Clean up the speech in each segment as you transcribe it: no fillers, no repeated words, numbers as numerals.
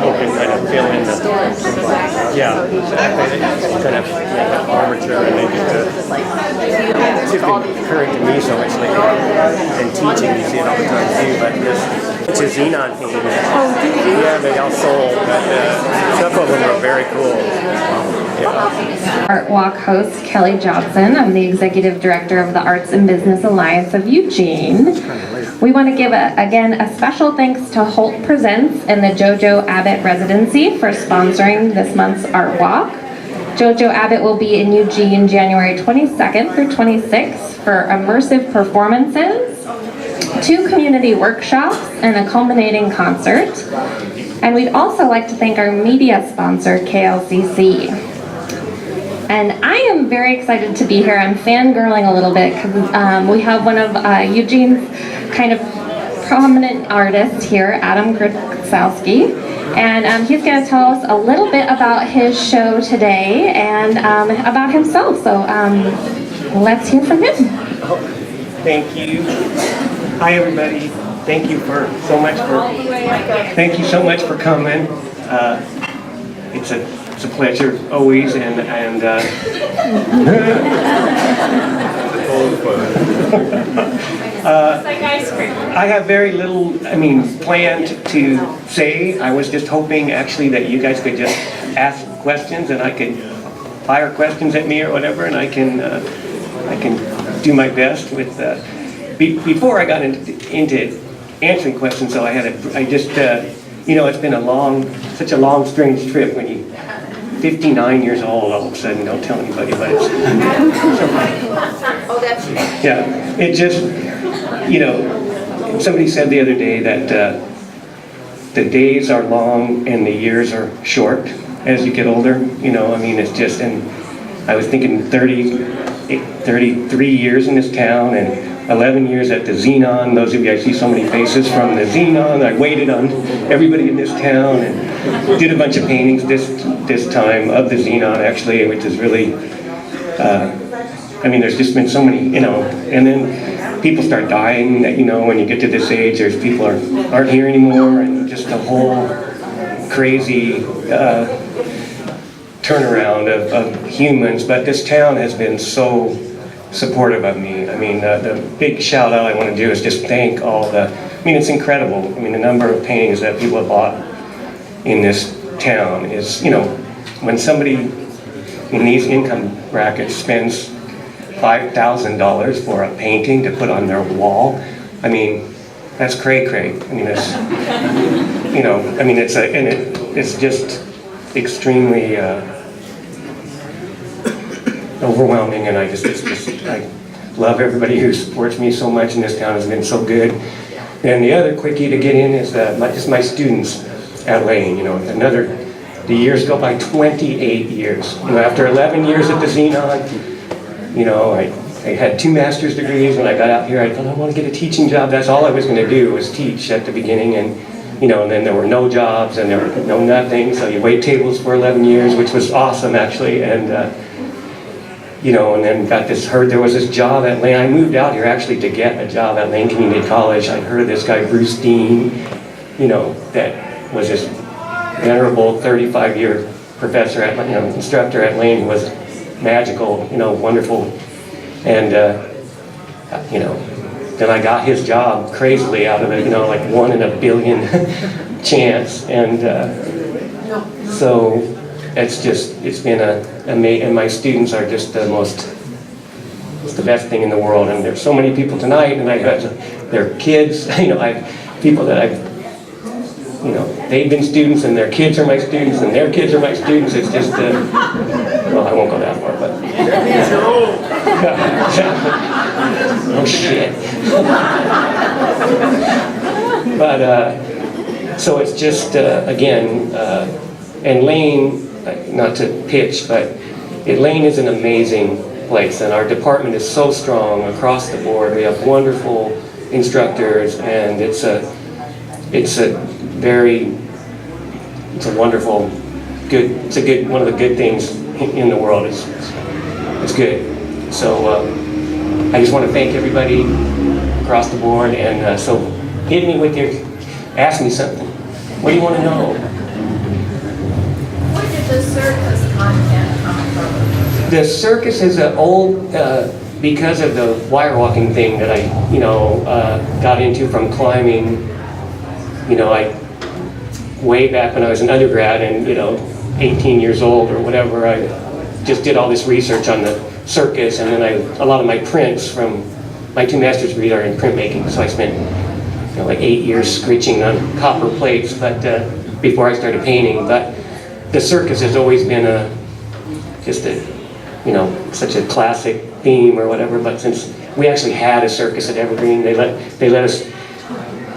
people can kind of fill in the, yeah, kind of armature, and they just, it's been occurring to me so much lately, and teaching, you see it all the time too, but it's a xenon painting. Yeah, they all sold, but some of them are very cool. Yeah. ArtWalk host Kelly Johnson. I'm the Executive Director of the Arts and Business Alliance of Eugene. We want to give, again, a special thanks to Holt Presents and the JoJo Abbott Residency for sponsoring this month's ArtWalk. JoJo Abbott will be in Eugene January 22nd through 26th for immersive performances, 2 community workshops, and a culminating concert. And we'd also like to thank our media sponsor, KLCC. And I am very excited to be here. I'm fangirling a little bit because we have one of Eugene's kind of prominent artists here, Adam Grosowsky. And he's going to tell us a little bit about his show today and about himself. So let's hear from him. Thank you. Hi, everybody. Thank you so much for coming. It's a pleasure always, and I have very little, planned to say. I was just hoping actually that you guys could just ask questions, and I could fire questions at me or whatever, and I can do my best with. Before I got into answering questions, though, it's been such a long, strange trip when you. 59 years old all of a sudden, don't tell anybody, but it's yeah, it just, somebody said the other day that the days are long and the years are short as you get older, it's just, and I was thinking 33 years in this town and 11 years at the Xenon. Those of you, I see so many faces from the Xenon. I waited on everybody in this town and did a bunch of paintings this time of the Xenon, actually, which is really, there's just been so many, and then people start dying, when you get to this age, there's people aren't here anymore, and just the whole crazy turnaround of humans. But this town has been so supportive of me. The big shout out I want to do is just thank all it's incredible. The number of paintings that people have bought in this town is, when somebody in these income brackets spends $5,000 for a painting to put on their wall, that's cray-cray. It's just extremely overwhelming, and I love everybody who supports me so much, and this town has been so good. And the other quickie to get in is just my students at Lane. The years go by 28 years. After 11 years at the Xenon, I had 2 master's degrees. When I got out here, I thought I want to get a teaching job. That's all I was going to do was teach at the beginning, and and then there were no jobs and there were no nothing. So you wait tables for 11 years, which was awesome actually, and and then heard there was this job at Lane. I moved out here actually to get a job at Lane Community College. I heard of this guy, Bruce Dean, that was this venerable 35-year professor at, instructor at Lane, who was magical, wonderful. And, then I got his job crazily out of it, like 1 in a billion chance. And so it's been amazing, and my students are just it's the best thing in the world. And there's so many people tonight, and I got their kids, I have people that they've been students, and their kids are my students, and their kids are my students. It's just, well, I won't go that far, but. Oh shit. But, so it's just, again, and Lane, not to pitch, but Lane is an amazing place, and our department is so strong across the board. We have wonderful instructors, and it's a wonderful, one of the good things in the world. It's good. So I just want to thank everybody across the board, and so hit me with ask me something. What do you want to know? The circus is an old, because of the wire walking thing that I, got into from climbing. Way back when I was an undergrad and, 18 years old or whatever, I just did all this research on the circus, and then a lot of my prints from my 2 master's degrees are in printmaking, so I spent, like 8 years scritching on copper plates, but before I started painting. But the circus has always been such a classic theme or whatever. But since we actually had a circus at Evergreen, they let us.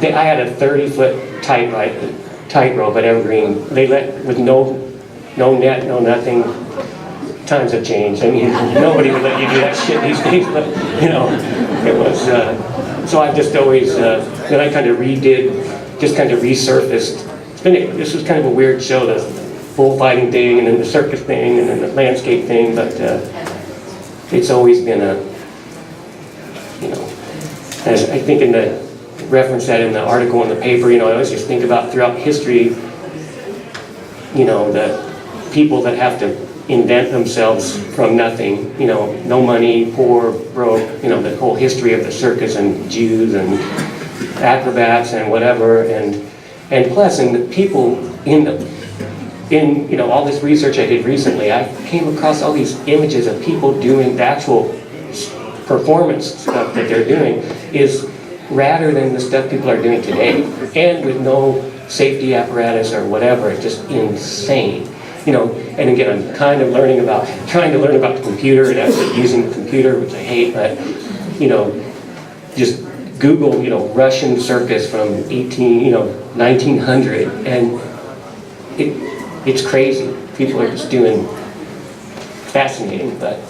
I had a 30-foot tightrope at Evergreen. They let, with no net, no nothing. Times have changed. I mean, nobody would let you do that shit these days. But it was. So I've just always. Then I kind of just kind of resurfaced. This was kind of a weird show, the bullfighting thing, and then the circus thing, and then the landscape thing. But it's always been as I think in the reference that in the article in the paper, I always just think about throughout history, the people that have to invent themselves from nothing, no money, poor, broke, the whole history of the circus and Jews and acrobats and whatever, and plus, and the people in all this research I did recently, I came across all these images of people doing the actual performance stuff that they're doing is rather than the stuff people are doing today, and with no safety apparatus or whatever. It's just insane. And again, I'm trying to learn about the computer and actually using the computer, which I hate, but, just Google, Russian circus from 1900, and it's crazy. People are just doing fascinating, but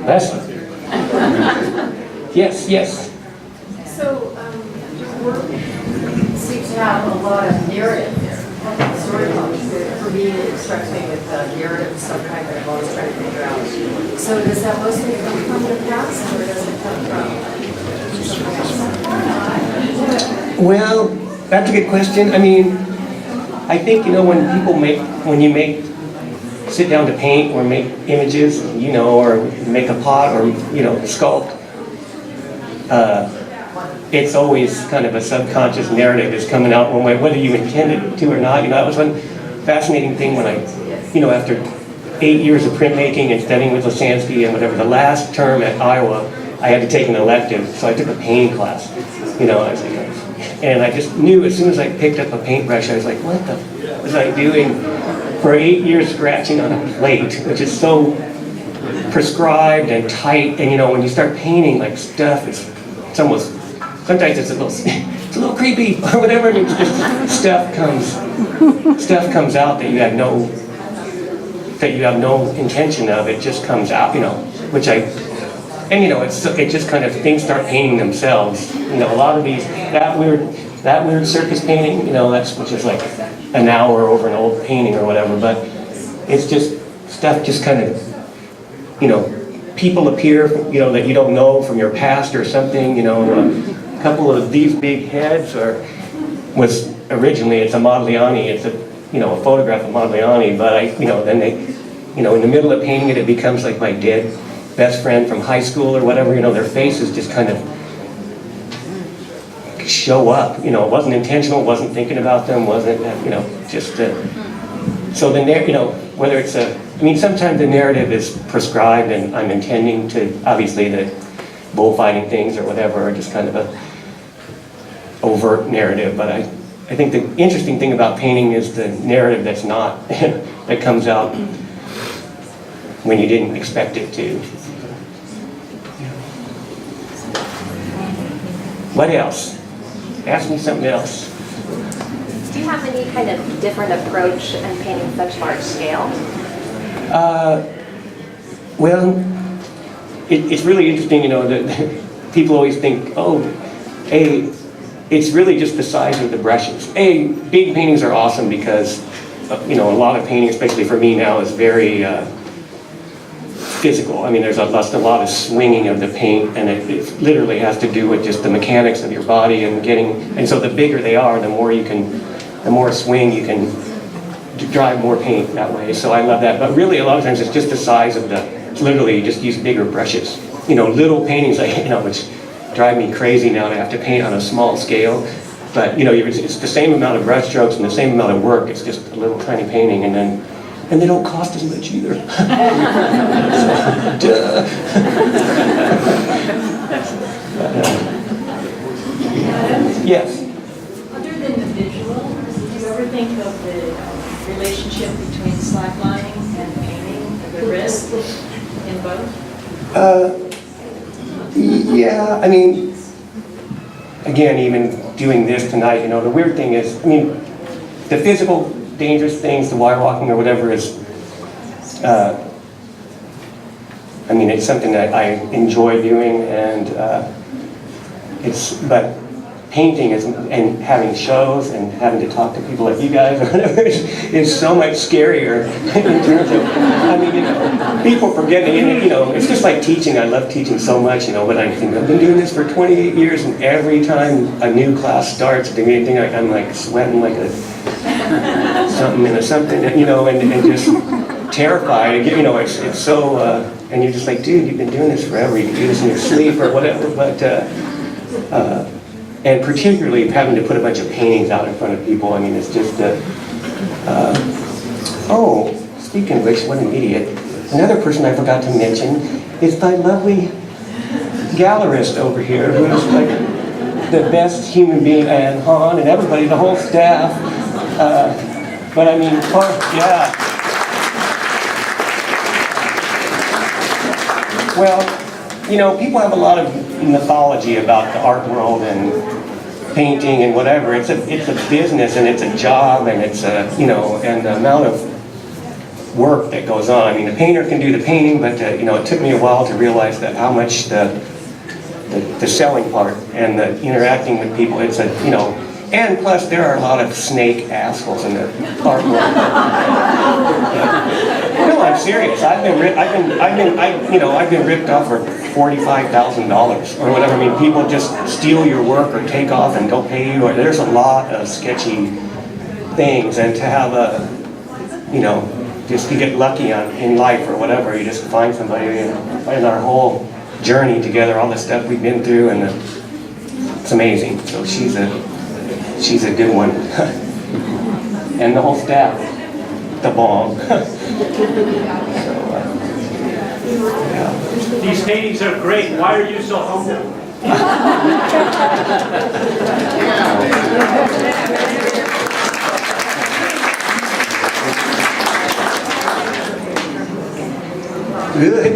that's yes. So your work seems to have a lot of narrative there. Storytelling, for me, it strikes me with narrative of some kind that I've always tried to figure out. So does that mostly come from the past, or does it come from something else? Well, that's a good question. I mean, I think, when you sit down to paint or make images, or make a pot or, sculpt, it's always kind of a subconscious narrative that's coming out one way, whether you intended to or not. That was one fascinating thing when I, after 8 years of printmaking and studying with Grosowsky and whatever, the last term at Iowa, I had to take an elective, so I took a painting class. And I just knew as soon as I picked up a paintbrush, I was like, what the was I doing for 8 years scratching on a plate, which is so prescribed and tight. And when you start painting, like stuff, it's almost, sometimes it's a little creepy or whatever. And it's just stuff comes out that you have no intention of. It just comes out, which it's just kind of things start painting themselves. A lot of these, that weird circus painting, which is like an hour over an old painting or whatever, but it's just stuff just kind of, people appear, that you don't know from your past or something. A couple of these big heads was originally, it's a Modigliani, it's a photograph of Modigliani, but then they, in the middle of painting it, it becomes like my dead best friend from high school or whatever. Their faces just kind of show up. It wasn't intentional, wasn't thinking about them, wasn't, just, so the whether it's sometimes the narrative is prescribed and I'm intending to, obviously the bullfighting things or whatever are just kind of a overt narrative, but I think the interesting thing about painting is the narrative that's not, that comes out when you didn't expect it to. What else? Ask me something else. Do you have any kind of different approach in painting such large scale? Well, it's really interesting, that people always think, it's really just the size of the brushes. Big paintings are awesome because, a lot of painting, especially for me now, is very physical. There's a lot of swinging of the paint, and it literally has to do with just the mechanics of your body and so the bigger they are, the more swing you can drive more paint that way. So I love that. But really, a lot of times it's just the size of it's literally you just use bigger brushes. You know, little paintings, which drive me crazy now to have to paint on a small scale. But you know, it's the same amount of brush strokes and the same amount of work. It's just a little tiny painting, and they don't cost as much either. Duh. Yes. Other than the visual, do you ever think of the relationship between slacklining and painting, the risk in both? Yeah, I mean, again, even doing this tonight, you know, the weird thing is, I mean, the physical dangerous things, the wire walking or whatever is, I mean, it's something that I enjoy doing, and but painting and having shows and having to talk to people like you guys or whatever is so much scarier in terms of, I mean, you know, people forget, and you know, it's just like teaching. I love teaching so much, you know, but I think I've been doing this for 28 years, and every time a new class starts, I'm like sweating like something that, you know, and just terrified. You know, it's so, and you're just like, dude, you've been doing this forever. You can do this in your sleep or whatever, but. And particularly having to put a bunch of paintings out in front of people, I mean, it's just, oh, speaking of which, what an idiot. Another person I forgot to mention is my lovely gallerist over here, who's like the best human being, and Han and everybody, the whole staff. But I mean, yeah. Well, you know, people have a lot of mythology about the art world and painting and whatever. It's a business, and it's a job, and it's a, you know, and the amount of work that goes on. I mean, the painter can do the painting, but you know, it took me a while to realize that how much the selling part and the interacting with people. It's a, you know, and plus there are a lot of snake assholes in the art world. No, I'm serious. I've been ripped off for $45,000 or whatever. I mean, people just steal your work or take off and don't pay you. Or there's a lot of sketchy things, and to have a, you know, just to get lucky in life or whatever, you just find somebody. And our whole journey together, all the stuff we've been through, and it's amazing. So she's a good one, and the whole staff, the bomb. Yeah. These paintings are great. Why are you so humble? Good.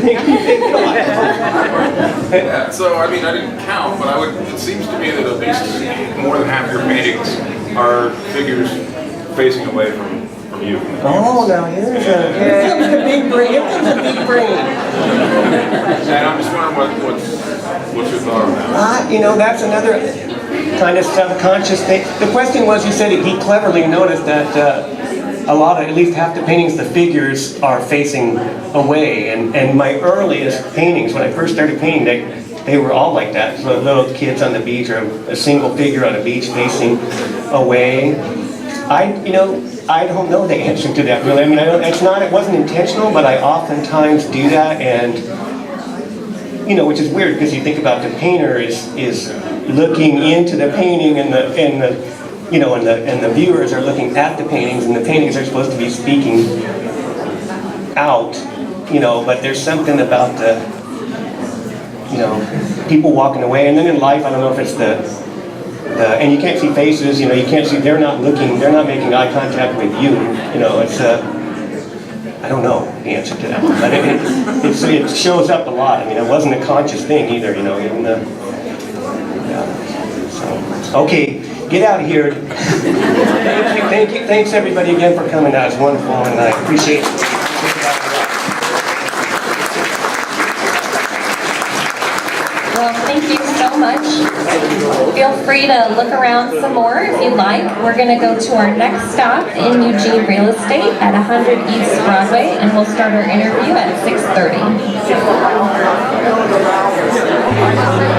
Yeah, so I mean, I didn't count, but it seems to me that at least more than half your paintings are figures facing away from you. Oh, now here's a big brain. Here's a big brain. And I'm just wondering what's your thought on that? You know, that's another kind of subconscious thing. The question was, you said he cleverly noticed that a lot of, at least half the paintings, the figures are facing away. And my earliest paintings, when I first started painting, they were all like that. So little kids on the beach, or a single figure on a beach facing away. I don't know the answer to that really. I mean, it wasn't intentional, but I oftentimes do that, and you know, which is weird because you think about the painter is looking into the painting, and the viewers are looking at the paintings, and the paintings are supposed to be speaking out, you know, but there's something about the, you know, people walking away, and then in life, I don't know if it's and you can't see faces, you know, you can't see, they're not making eye contact with you, you know, it's, I don't know the answer to that, but it shows up a lot. I mean, it wasn't a conscious thing either, you know, even so, okay, get out of here. Thanks everybody again for coming. That was wonderful, and I appreciate it. Well, thank you so much. Feel free to look around some more if you'd like. We're going to go to our next stop in Eugene Real Estate at 100 East Broadway, and we'll start our interview at 6:30.